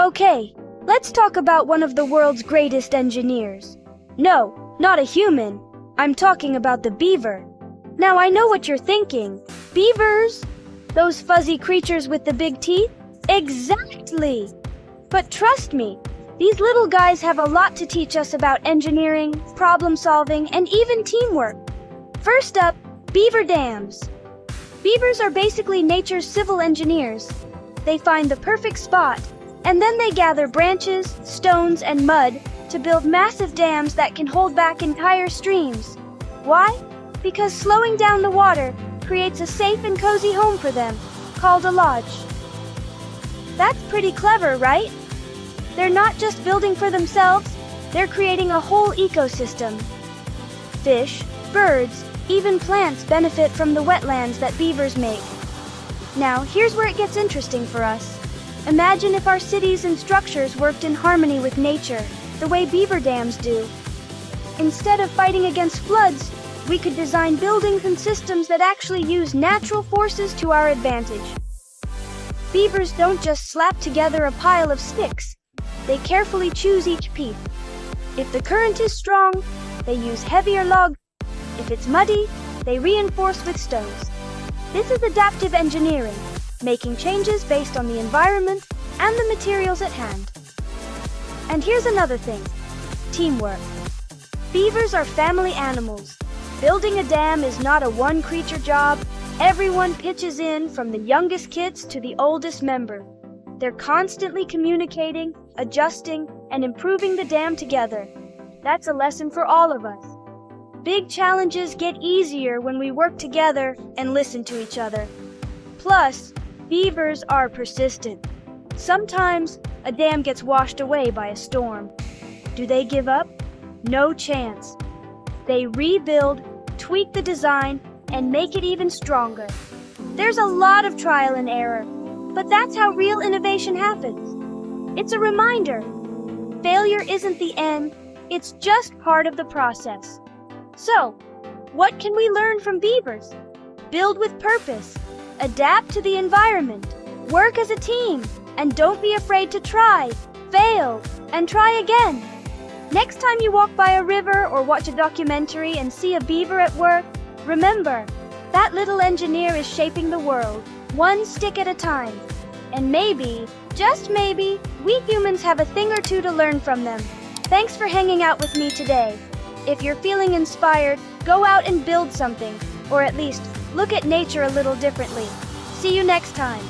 Okay, let's talk about one of the world's greatest engineers. No, not a human. I'm talking about the beaver. Now I know what you're thinking. Beavers? Those fuzzy creatures with the big teeth? Exactly! But trust me, these little guys have a lot to teach us about engineering, problem solving, and even teamwork. First up, beaver dams. Beavers are basically nature's civil engineers. They find the perfect spot, and then they gather branches, stones, and mud to build massive dams that can hold back entire streams. Why? Because slowing down the water creates a safe and cozy home for them, called a lodge. That's pretty clever, right? They're not just building for themselves, they're creating a whole ecosystem. Fish, birds, even plants benefit from the wetlands that beavers make. Now, here's where it gets interesting for us. Imagine if our cities and structures worked in harmony with nature, the way beaver dams do. Instead of fighting against floods, we could design buildings and systems that actually use natural forces to our advantage. Beavers don't just slap together a pile of sticks. They carefully choose each piece. If the current is strong, they use heavier logs. If it's muddy, they reinforce with stones. This is adaptive engineering, making changes based on the environment and the materials at hand. And here's another thing: teamwork. Beavers are family animals. Building a dam is not a one-creature job. Everyone pitches in, from the youngest kids to the oldest member. They're constantly communicating, adjusting, and improving the dam together. That's a lesson for all of us. Big challenges get easier when we work together and listen to each other. Plus, beavers are persistent. Sometimes a dam gets washed away by a storm. Do they give up? No chance. They rebuild, tweak the design, and make it even stronger. There's a lot of trial and error, but that's how real innovation happens. It's a reminder. Failure isn't the end, it's just part of the process. So, what can we learn from beavers? Build with purpose, adapt to the environment, work as a team, and don't be afraid to try, fail, and try again. Next time you walk by a river or watch a documentary and see a beaver at work, remember, that little engineer is shaping the world, one stick at a time. And maybe, just maybe, we humans have a thing or two to learn from them. Thanks for hanging out with me today. If you're feeling inspired, go out and build something, or at least look at nature a little differently. See you next time.